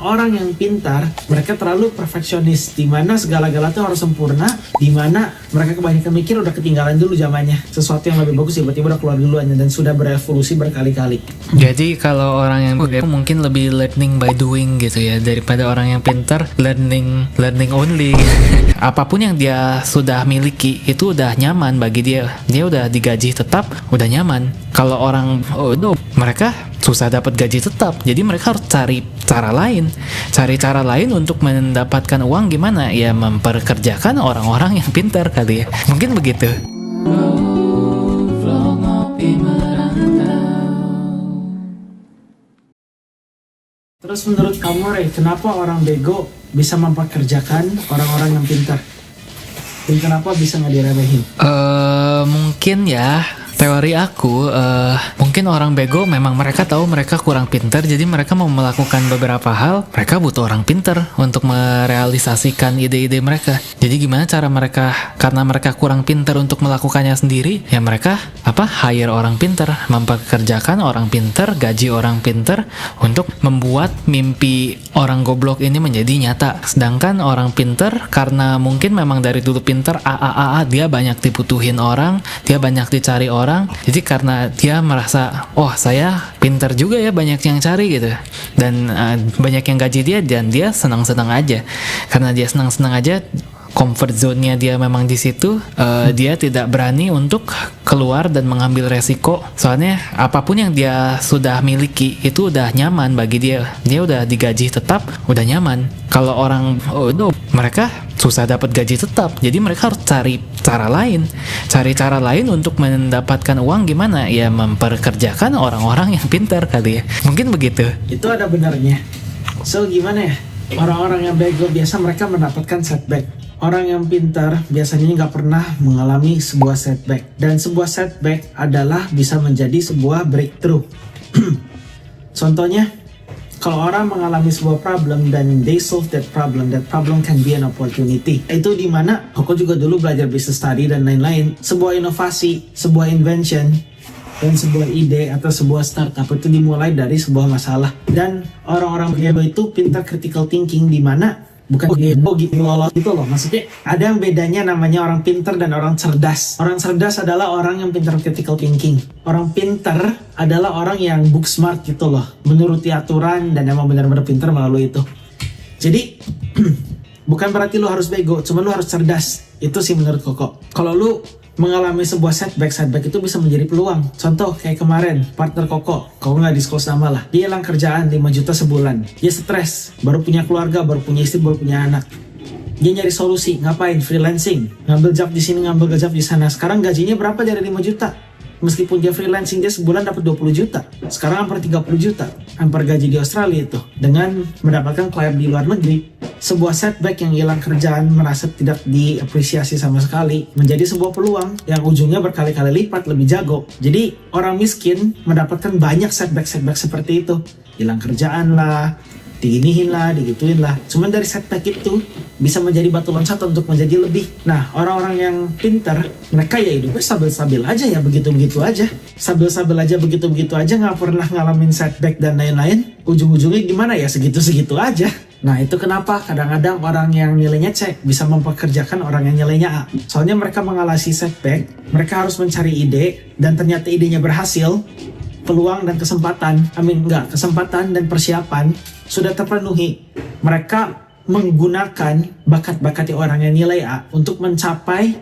Orang yang pintar, mereka terlalu perfeksionis, di mana segala-gala tuh harus sempurna, di mana mereka kebanyakan mikir udah ketinggalan dulu zamannya. Sesuatu yang lebih bagus tiba-tiba udah keluar duluan dan sudah berevolusi berkali-kali. Jadi kalau orang yang bego mungkin lebih learning by doing gitu ya, daripada orang yang pintar learning only. Apapun yang dia sudah miliki itu udah nyaman bagi dia. Dia udah digaji tetap, udah nyaman. Kalau orang mereka susah dapat gaji tetap, jadi mereka harus cari cara lain untuk mendapatkan uang. Gimana ya, memperkerjakan orang-orang yang pintar kali ya, mungkin begitu. Terus menurut kamu, Ray, kenapa orang bego bisa mempekerjakan orang-orang yang pintar? Dan kenapa bisa nggak diremehin? Mungkin ya, teori aku, mungkin orang bego memang mereka tahu mereka kurang pintar, jadi mereka mau melakukan beberapa hal, mereka butuh orang pintar untuk merealisasikan ide-ide mereka. Jadi gimana cara mereka, karena mereka kurang pintar untuk melakukannya sendiri, ya mereka hire orang pintar, mempekerjakan orang pintar, gaji orang pintar untuk membuat mimpi orang goblok ini menjadi nyata. Sedangkan orang pintar, karena mungkin memang dari dulu pintar, dia banyak dibutuhin orang, dia banyak dicari orang. Jadi karena dia merasa, oh saya pintar juga ya, banyak yang cari gitu, dan banyak yang gaji dia, dan dia senang-senang aja. Karena dia senang-senang aja, comfort zone-nya dia memang di situ, dia tidak berani untuk keluar dan mengambil resiko. Soalnya apapun yang dia sudah miliki itu udah nyaman bagi dia. Dia udah digaji tetap, udah nyaman. Kalau orang mereka susah dapat gaji tetap, jadi mereka harus cari cara lain untuk mendapatkan uang. Gimana ya, memperkerjakan orang-orang yang pintar kali ya, mungkin begitu. Itu ada benarnya. So gimana ya, orang-orang yang bego biasa mereka mendapatkan setback. Orang yang pintar biasanya nggak pernah mengalami sebuah setback, dan sebuah setback adalah bisa menjadi sebuah breakthrough. Contohnya, kalau orang mengalami sebuah problem dan they solve that problem can be an opportunity. Itu dimana Koko juga dulu belajar business study dan lain-lain. Sebuah inovasi, sebuah invention, dan sebuah ide atau sebuah startup itu dimulai dari sebuah masalah. Dan orang-orang bego itu pintar critical thinking, dimana bukan bego gitu lolos gitu loh. Maksudnya ada yang bedanya namanya orang pintar dan orang cerdas. Orang cerdas adalah orang yang pintar critical thinking. Orang pintar adalah orang yang book smart gitu loh, menuruti aturan dan emang benar-benar pintar melalui itu. Jadi bukan berarti lu harus bego, cuma lu harus cerdas. Itu sih menurut Koko. Kalau lu mengalami sebuah setback itu bisa menjadi peluang. Contoh kayak kemarin partner Koko nggak disclose nama lah, dia hilang kerjaan 5 juta sebulan. Dia stres, baru punya keluarga, baru punya istri, baru punya anak. Dia nyari solusi, ngapain? Freelancing, ngambil job di sini, ngambil job di sana. Sekarang gajinya berapa dari 5 juta? Meskipun dia freelancing, dia sebulan dapat 20 juta. Sekarang hampir 30 juta. Hampir gaji di Australia itu. Dengan mendapatkan klien di luar negeri. Sebuah setback yang hilang kerjaan, merasa tidak diapresiasi sama sekali, menjadi sebuah peluang yang ujungnya berkali-kali lipat lebih jago. Jadi orang miskin mendapatkan banyak setback seperti itu. Hilang kerjaan lah, diinihin lah, digituin lah. Cuman dari setback itu bisa menjadi batu loncatan untuk menjadi lebih. Nah, orang-orang yang pintar, mereka ya hidupnya stabil-stabil aja ya, begitu-begitu aja. Stabil-stabil aja, begitu-begitu aja, nggak pernah ngalamin setback dan lain-lain. Ujung-ujungnya gimana ya, segitu-segitu aja. Nah, itu kenapa kadang-kadang orang yang nilainya C bisa mempekerjakan orang yang nilainya A. Soalnya mereka mengalami setback, mereka harus mencari ide, dan ternyata idenya berhasil. Peluang dan kesempatan dan persiapan sudah terpenuhi. Mereka menggunakan bakat-bakat orang yang nilai A untuk mencapai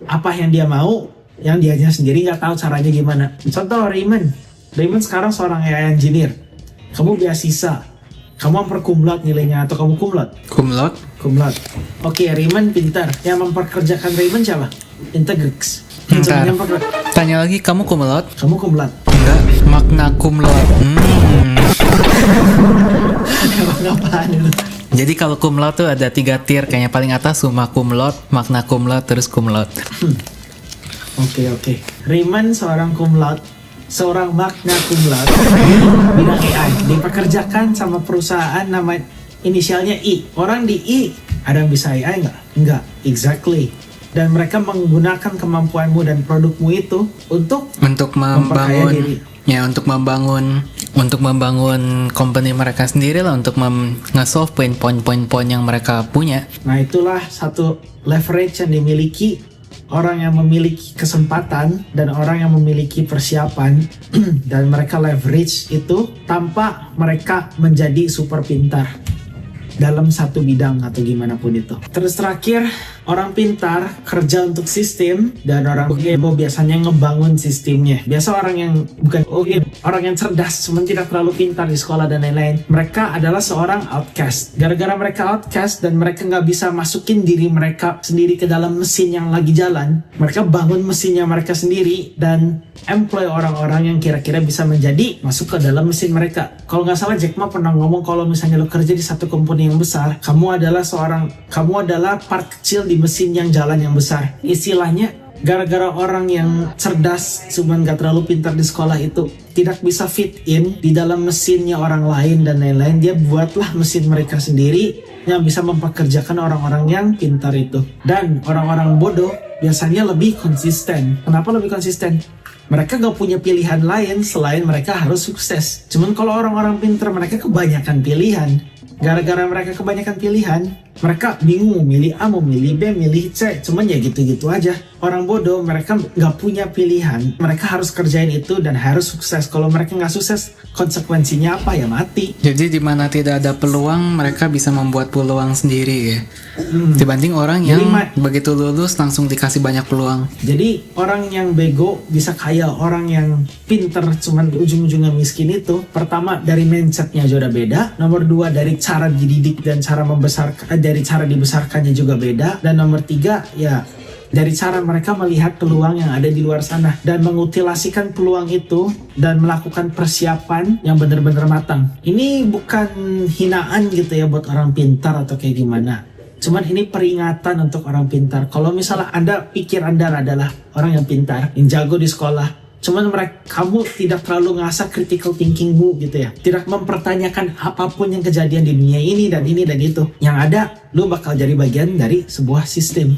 apa yang dia mau, yang dianya sendiri nggak tahu caranya gimana. Contoh Raymond sekarang seorang AI engineer. Kamu beasiswa, kamu hampir cum laude nilainya, atau kamu cum laude? Cum laude. Oke, Raymond pintar. Yang memperkerjakan Raymond siapa? Integrix. Tanya lagi, kamu cum laude? Kamu cum laude? Enggak, makna cum laude. Apaan itu? Jadi kalau cum laude tuh ada 3 tier, kayaknya paling atas summa cum laude, makna cum laude, terus cum laude. Oke. Raymond seorang cum laude, seorang magna cum laude, bidang AI, dipekerjakan sama perusahaan nama inisialnya I. Orang di I, ada yang bisa AI nggak? Nggak, exactly. Dan mereka menggunakan kemampuanmu dan produkmu itu untuk membangun memperkaya diri. Ya, untuk membangun company mereka sendiri lah, untuk nge-solve poin-poin yang mereka punya. Nah, itulah satu leverage yang dimiliki orang yang memiliki kesempatan dan orang yang memiliki persiapan dan mereka leverage itu tanpa mereka menjadi super pintar dalam satu bidang atau gimana pun itu. Terus terakhir, orang pintar kerja untuk sistem dan orang bego biasanya ngebangun sistemnya. Biasa orang yang orang yang cerdas cuman tidak terlalu pintar di sekolah dan lain-lain, mereka adalah seorang outcast. Gara-gara mereka outcast dan mereka nggak bisa masukin diri mereka sendiri ke dalam mesin yang lagi jalan, mereka bangun mesinnya mereka sendiri dan employ orang-orang yang kira-kira bisa menjadi masuk ke dalam mesin mereka. Kalau nggak salah Jack Ma pernah ngomong kalau misalnya lo kerja di satu company yang besar, kamu adalah part kecil di mesin yang jalan yang besar. Istilahnya, gara-gara orang yang cerdas cuman gak terlalu pintar di sekolah itu tidak bisa fit in di dalam mesinnya orang lain dan lain-lain, dia buatlah mesin mereka sendiri yang bisa mempekerjakan orang-orang yang pintar itu. Dan orang-orang bodoh biasanya lebih konsisten. Kenapa lebih konsisten? Mereka gak punya pilihan lain selain mereka harus sukses. Cuman kalau orang-orang pintar, mereka kebanyakan pilihan. Gara-gara mereka kebanyakan pilihan, mereka bingung milih A, mau milih B, milih C. Cuman ya gitu-gitu aja. Orang bodoh, mereka nggak punya pilihan. Mereka harus kerjain itu dan harus sukses. Kalau mereka nggak sukses, konsekuensinya apa? Ya mati. Jadi di mana tidak ada peluang, mereka bisa membuat peluang sendiri ya. Dibanding orang yang begitu lulus langsung dikasih banyak peluang. Jadi orang yang bego bisa kaya, orang yang pinter cuman ujung-ujungnya miskin itu, pertama dari mindsetnya aja udah beda. Nomor dua, dari cara dididik dan cara membesarkan, dari cara dibesarkannya juga beda. Dan nomor tiga, ya dari cara mereka melihat peluang yang ada di luar sana dan mengutilasikan peluang itu dan melakukan persiapan yang benar-benar matang. Ini bukan hinaan gitu ya buat orang pintar atau kayak gimana. Cuman ini peringatan untuk orang pintar. Kalau misalnya pikir Anda adalah orang yang pintar, yang jago di sekolah, cuman kamu tidak terlalu ngasah critical thinkingmu gitu ya, tidak mempertanyakan apapun yang kejadian di dunia ini dan itu. Yang ada, lu bakal jadi bagian dari sebuah sistem.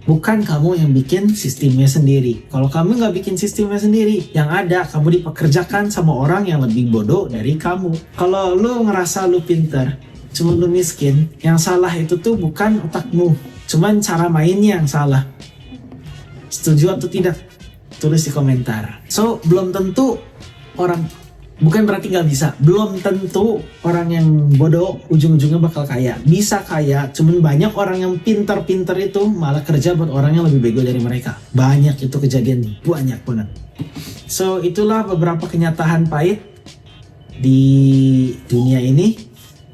Bukan kamu yang bikin sistemnya sendiri. Kalau kamu nggak bikin sistemnya sendiri, yang ada kamu dipekerjakan sama orang yang lebih bodoh dari kamu. Kalau lu ngerasa lu pintar, cuma lu miskin, yang salah itu tuh bukan otakmu, cuman cara mainnya yang salah. Setuju atau tidak? Tulis di komentar. So, belum tentu bukan berarti nggak bisa. Belum tentu orang yang bodoh ujung-ujungnya bakal kaya. Bisa kaya, cuman banyak orang yang pintar-pintar itu malah kerja buat orang yang lebih bego dari mereka. Banyak itu kejadian nih, banyak banget. So, itulah beberapa kenyataan pahit di dunia ini,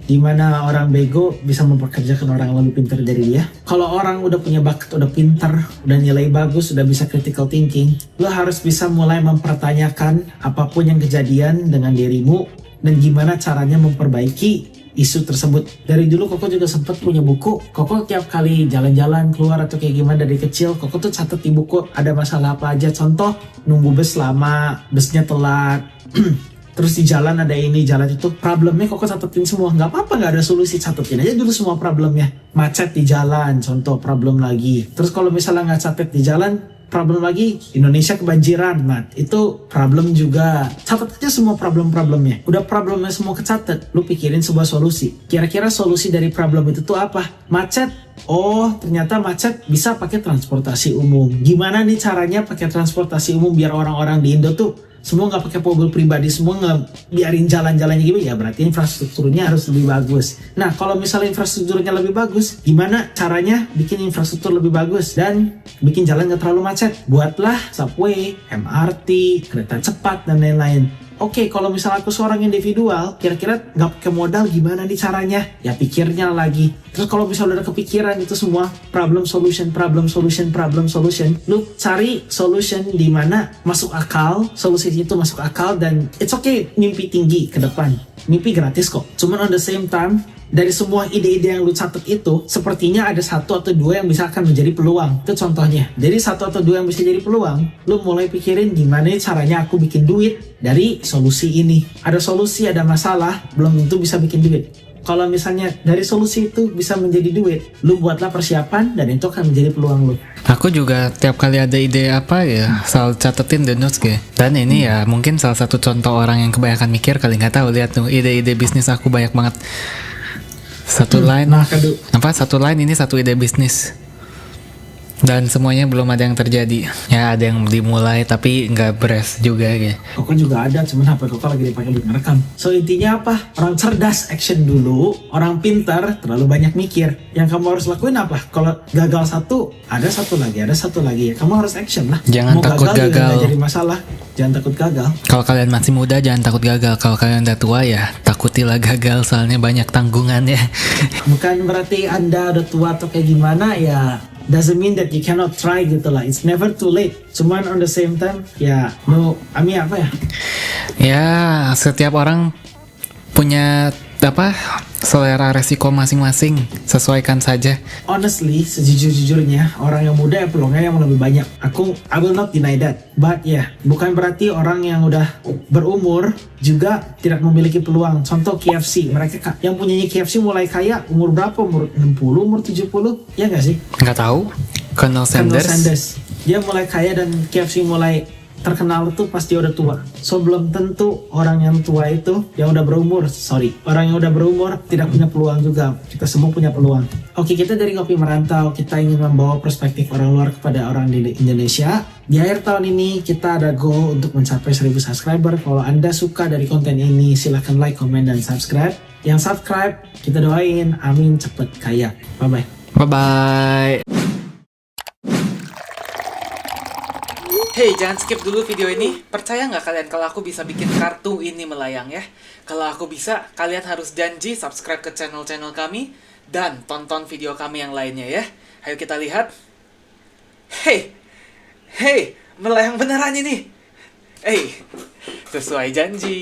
di mana orang bego bisa mempekerjakan orang yang lebih pintar dari dia. Kalau orang udah punya bakat, udah pintar, udah nilai bagus, udah bisa critical thinking, lo harus bisa mulai mempertanyakan apapun yang kejadian dengan dirimu dan gimana caranya memperbaiki isu tersebut. Dari dulu Koko juga sempat punya buku. Koko tiap kali jalan-jalan keluar atau kayak gimana dari kecil, Koko tuh catat di buku ada masalah apa aja. Contoh, nunggu bus lama, busnya telat, terus di jalan ada ini, jalan itu, problemnya Koko catetin semua. Nggak apa-apa, nggak ada solusi, catetin aja dulu semua problemnya. Macet di jalan, contoh problem lagi. Terus kalau misalnya nggak catet di jalan, problem lagi, Indonesia kebanjiran, itu problem juga. Catat aja semua problem-problemnya. Udah problemnya semua kecatat, lu pikirin sebuah solusi. Kira-kira solusi dari problem itu tuh apa? Macet. Oh, ternyata macet bisa pakai transportasi umum. Gimana nih caranya pakai transportasi umum biar orang-orang di Indo tuh semua nggak pakai mobil pribadi, semua nggak biarin jalan-jalannya gitu, ya berarti infrastrukturnya harus lebih bagus. Nah, kalau misalnya infrastrukturnya lebih bagus, gimana caranya bikin infrastruktur lebih bagus dan bikin jalan nggak terlalu macet? Buatlah subway, MRT, kereta cepat, dan lain-lain. Oke, kalau misalnya aku seorang individual, kira-kira nggak pakai modal, gimana nih caranya? Ya pikirnya lagi. Terus kalau misalnya udah kepikiran itu semua, problem solution, lu cari solution di mana masuk akal, solusi itu masuk akal, dan it's okay mimpi tinggi ke depan. Mimpi gratis kok. Cuman on the same time, dari semua ide-ide yang lu catat itu, sepertinya ada satu atau dua yang bisa akan menjadi peluang. Itu contohnya. Jadi satu atau dua yang bisa jadi peluang, lu mulai pikirin gimana caranya aku bikin duit dari solusi ini. Ada solusi, ada masalah, belum tentu bisa bikin duit. Kalau misalnya dari solusi itu bisa menjadi duit, lu buatlah persiapan dan itu akan menjadi peluang lu. Aku juga tiap kali ada ide apa ya, selalu catetin the notes gitu. Dan ini ya mungkin salah satu contoh orang yang kebanyakan mikir kali, nggak tahu, lihat tuh ide-ide bisnis aku banyak banget. Satu line, satu line ini satu ide bisnis. Dan semuanya belum ada yang terjadi. Ya ada yang dimulai tapi nggak beres juga gitu. Koko juga ada, cuman HP Koko lagi dipakai buat ngerekam. So intinya apa? Orang cerdas action dulu, orang pintar terlalu banyak mikir. Yang kamu harus lakuin apa? Kalau gagal satu, ada satu lagi ya. Kamu harus action lah. Jangan takut gagal. Nggak jadi masalah. Jangan takut gagal. Kalau kalian masih muda jangan takut gagal. Kalau kalian udah tua ya takutilah gagal, soalnya banyak tanggungannya. Bukan berarti Anda udah tua atau kayak gimana ya. Doesn't mean that you cannot try gitu lah. It's never too late. Cuman on the same time, ya, apa ya? Ya, setiap orang punya selera resiko masing-masing. Sesuaikan saja. Honestly, sejujur-jujurnya, orang yang muda ya peluangnya yang lebih banyak. I will not deny that. But yeah, bukan berarti orang yang udah berumur juga tidak memiliki peluang. Contoh KFC, mereka yang punyanya KFC mulai kaya umur berapa? Umur 60, umur 70? Ya nggak sih? Nggak tahu. Colonel Sanders. Dia mulai kaya dan KFC mulai terkenal tuh pas dia udah tua. So belum tentu orang yang tua itu yang udah berumur, orang yang udah berumur tidak punya peluang juga. Kita semua punya peluang. Oke, kita dari Ngopi Merantau, kita ingin membawa perspektif orang luar kepada orang di Indonesia. Di akhir tahun ini kita ada goal untuk mencapai 1000 subscriber. Kalau Anda suka dari konten ini, silahkan like, comment, dan subscribe. Yang subscribe, kita doain, amin, cepet kaya. Bye-bye. Bye-bye. Hey, jangan skip dulu video ini. Percaya nggak kalian kalau aku bisa bikin kartu ini melayang ya? Kalau aku bisa, kalian harus janji subscribe ke channel-channel kami dan tonton video kami yang lainnya ya. Ayo kita lihat. Hey, melayang beneran ini. Sesuai janji.